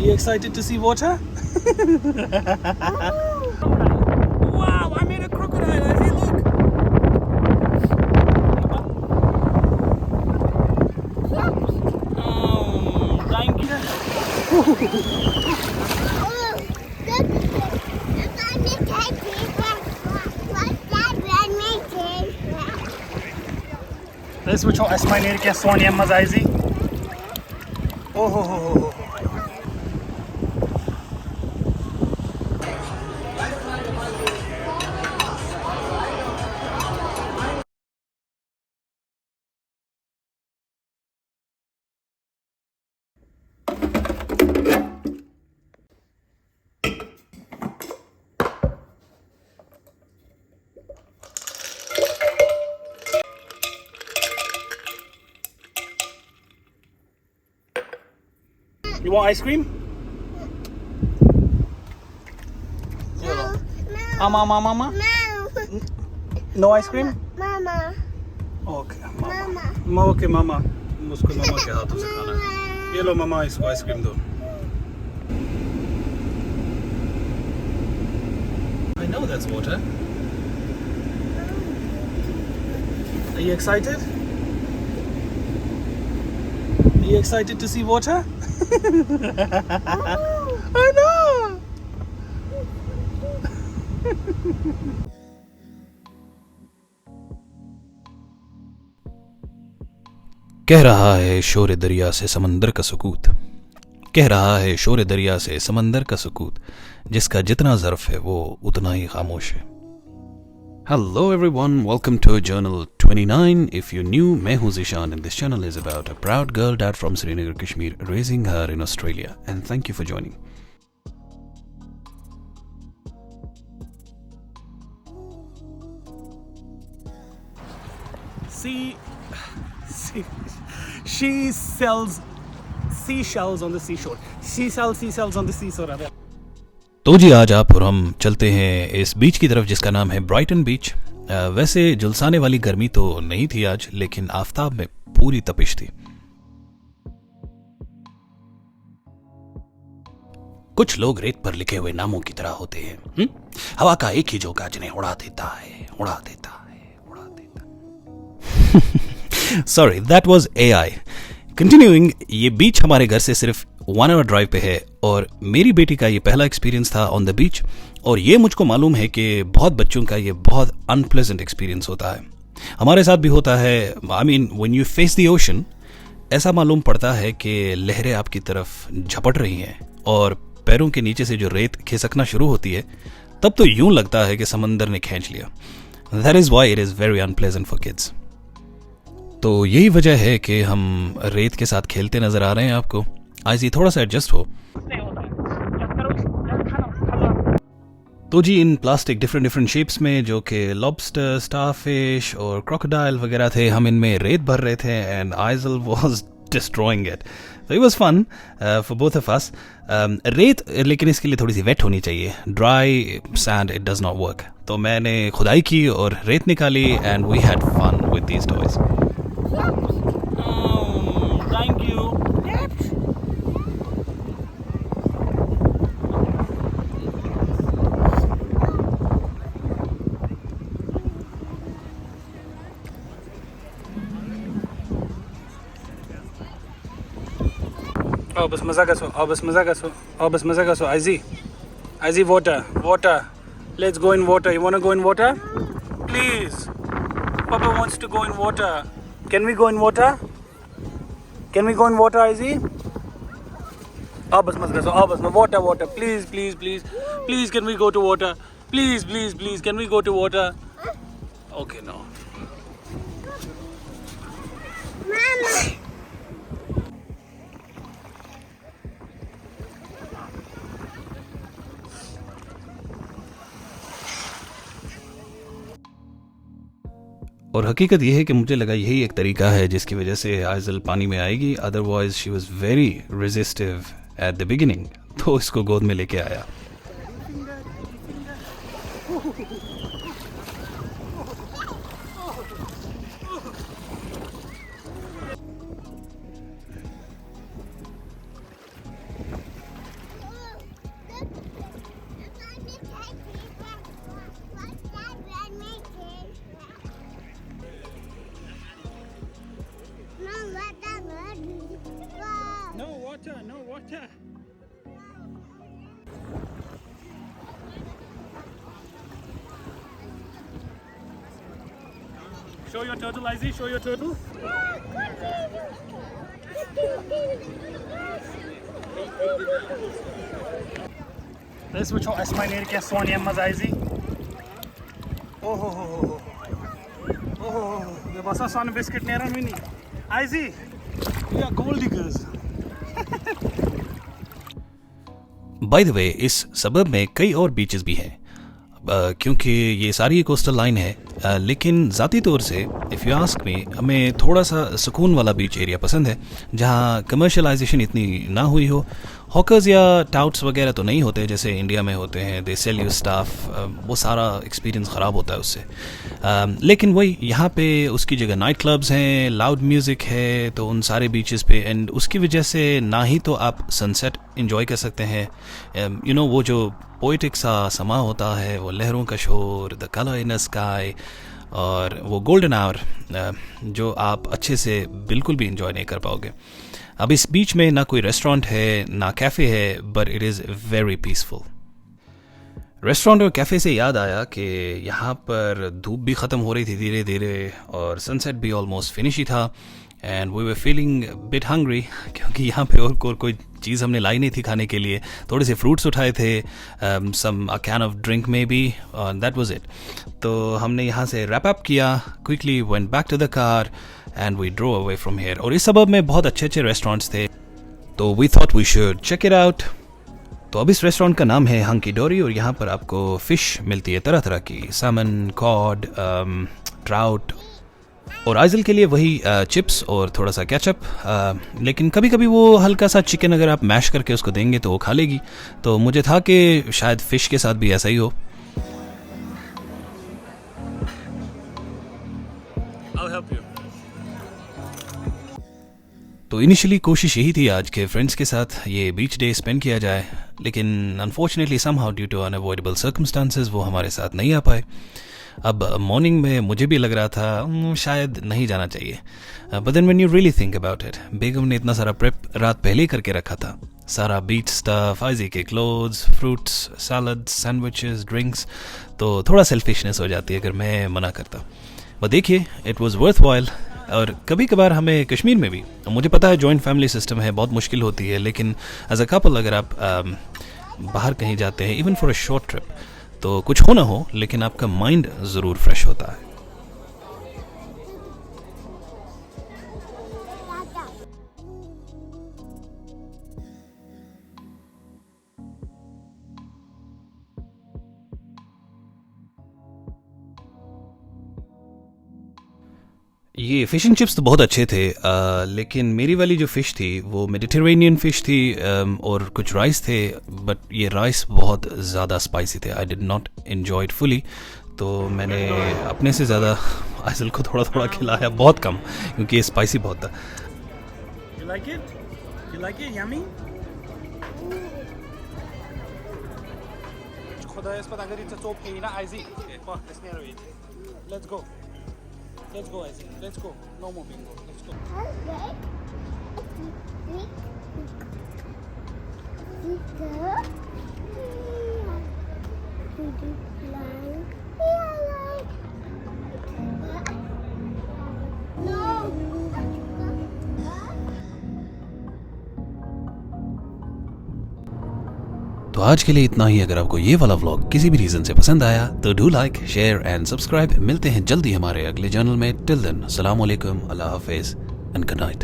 you excited to see water? Wow, I made a crocodile. I see, look. Thank you. Let's watch how Asmani can Sonia Mazaizi. Oh. You want ice cream? No. Mama. No. No ice cream? Mama. Okay, Mama. Okay, mama. मुझको मामा के हाथों से खाना है। ये लो मामा इसको ice cream दो। I know that's water. Are you excited? Are you excited to see water? I know. कह रहा है शोर दरिया से समंदर का सुकूत, कह रहा है शोर दरिया से समंदर का सुकूत, जिसका जितना ज़र्फ है वो उतना ही खामोश है। Hello everyone, welcome to Journal 29. If you're new, मैं हूँ Zeeshan and this channel is about a proud girl dad from Srinagar, Kashmir, raising her in Australia. And thank you for joining. She sells seashells on the seashore. She sells seashells on the seashore. तो जी आज आप और हम चलते हैं इस बीच की तरफ जिसका नाम है ब्राइटन बीच। वैसे झुलसाने वाली गर्मी तो नहीं थी आज, लेकिन आफताब में पूरी तपिश थी। कुछ लोग रेत पर लिखे हुए नामों की तरह होते हैं, हवा का एक ही झोंका जिन्हें उड़ा देता है। Sorry, that was AI. Continuing, ये बीच हमारे घर से सिर्फ 1 आवर ड्राइव पे है और मेरी बेटी का ये पहला एक्सपीरियंस था ऑन द बीच। और ये मुझको मालूम है कि बहुत बच्चों का ये बहुत अनप्लेजेंट एक्सपीरियंस होता है। हमारे साथ भी होता है। I mean when you face the ocean, ऐसा मालूम पड़ता है कि लहरें आपकी तरफ झपट रही हैं और पैरों के नीचे से जो रेत खिसकना शुरू होती है, तब तो यूं लगता है कि समंदर ने खींच लिया। That is why it is very unpleasant for kids. तो यही वजह है कि हम रेत के साथ खेलते नजर आ रहे हैं आपको। आज ये थोड़ा सा एडजस्ट हो। तो जी इन प्लास्टिक डिफरेंट शेप्स में, जो कि लॉबस्टर, स्टारफिश और क्रोकोडाइल वगैरह थे, हम इनमें रेत भर रहे थे and Aizawl was destroying it. So it was fun for both of us. रेत लेकिन इसके लिए थोड़ी सी वेट होनी चाहिए। Dry sand it does not work. तो मैंने खुदाई की और रेत निकाली and we had fun with these toys. Thank you. Oh, बस मजा का सो। Izzy, water. Let's go in water. You wanna go in water? Please. Papa wants to go in water. Can we go in water? Izzy? बस मजा का सो। Water. Please, can we go to water? Please, can we go to water? Okay, no. Mama. और हकीकत यह है कि मुझे लगा यही एक तरीका है जिसकी वजह से आइजल पानी में आएगी। Otherwise she was very resistive at the beginning, तो इसको गोद में लेके आया। water. Show your turtle, Izzy. Show your turtle. Let's watch how Asma near ke Sonia maz Izzy. Oh ho ho ho. Oh, ये बस आसान बिस्किट नेरन भी नहीं. Izzy, we are gold diggers. By the way, इस सबब में कई और बीचेस भी हैं क्योंकि ये सारी कोस्टल लाइन है, लेकिन ज़ाती तौर से इफ़ यू आस्क मी, हमें थोड़ा सा सुकून वाला बीच एरिया पसंद है जहाँ कमर्शलाइजेशन इतनी ना हुई हो. हॉकर्स या टाउट्स वगैरह तो नहीं होते जैसे इंडिया में होते हैं. दे सेल यू स्टाफ, वो सारा एक्सपीरियंस ख़राब होता है उससे. लेकिन वही यहाँ पे उसकी जगह नाइट क्लब्स हैं, लाउड म्यूज़िक है, तो उन सारे बीचेस पे एंड उसकी वजह से ना ही तो आप सनसेट इंजॉय कर सकते हैं, यू नो वो जो पोइटिक सा समा होता है, वो लहरों का शोर, the colour in the sky, और वो गोल्डन आवर जो आप अच्छे से बिल्कुल भी इंजॉय नहीं कर पाओगे. अब इस बीच में ना कोई रेस्टोरेंट है ना कैफ़े है, but it is very peaceful. Restaurant और कैफ़े से याद आया कि यहाँ पर धूप भी ख़त्म हो रही थी धीरे धीरे और सनसेट भी ऑलमोस्ट फिनिश ही था. And we were feeling bit hungry क्योंकि यहाँ पे और कोई चीज़ हमने लाई नहीं थी खाने के लिए. थोड़े से फ्रूट्स उठाए थे, some a can of drink maybe, that was it. तो हमने यहाँ से रैप अप किया, quickly went back to the car and we drove away from here. और इस सबब में बहुत अच्छे अच्छे रेस्टोरेंट्स थे, तो we thought we should check it out. तो अब इस रेस्टोरेंट का नाम है हंकी डोरी और यहाँ पर आपको फ़िश मिलती है तरह तरह की, सामन, कॉड, ट्राउट, और आइजल के लिए वही चिप्स और थोड़ा सा केचप. लेकिन कभी कभी वो हल्का सा चिकन अगर आप मैश करके उसको देंगे तो वो खा लेगी. तो मुझे था कि शायद फ़िश के साथ भी ऐसा ही हो. I'll help you. तो इनिशियली कोशिश यही थी आज के फ्रेंड्स के साथ ये बीच डे स्पेंड किया जाए, लेकिन unfortunately somehow due to unavoidable circumstances वो हमारे साथ नहीं आ पाए. अब मॉर्निंग में मुझे भी लग रहा था शायद नहीं जाना चाहिए, but then when you really think about it, बेगम ने इतना सारा प्रेप रात पहले ही करके रखा था, सारा बीच स्टफ, आइजी के clothes, fruits, salads, sandwiches, drinks. तो थोड़ा सेल्फिशनेस हो जाती है अगर मैं मना करता. बट देखिए, इट वाज वर्थ व्हाइल. और कभी कभार हमें कश्मीर में भी, मुझे पता है जॉइंट फैमिली सिस्टम है, बहुत मुश्किल होती है, लेकिन एज अ कपल अगर आप बाहर कहीं जाते हैं even for a short trip, तो कुछ हो ना हो लेकिन आपका माइंड ज़रूर फ्रेश होता है. ये फ़िश एंड चिप्स तो बहुत अच्छे थे, लेकिन मेरी वाली जो फ़िश थी वो मेडिटेरेनियन फ़िश थी, और कुछ राइस थे, बट ये राइस बहुत ज़्यादा स्पाइसी थे. I did not enjoy it fully. तो मैंने अपने से ज़्यादा आइजल को थोड़ा थोड़ा खिलाया, बहुत कम, क्योंकि ये स्पाइसी बहुत था. You like it? You like it? Yummy? खुदा इस पर अगर इतना चोप की ना आइजी, इसने रही. Let's go. Let's go, Izzy. Let's go. No more bingo. Let's go. तो आज के लिए इतना ही. अगर आपको ये वाला व्लॉग किसी भी रीज़न से पसंद आया तो do like, share and subscribe. मिलते हैं जल्दी हमारे अगले चैनल में. टिल देन, अस्सलाम वालेकुम, अल्लाह हाफिज़ एंड गुड नाइट.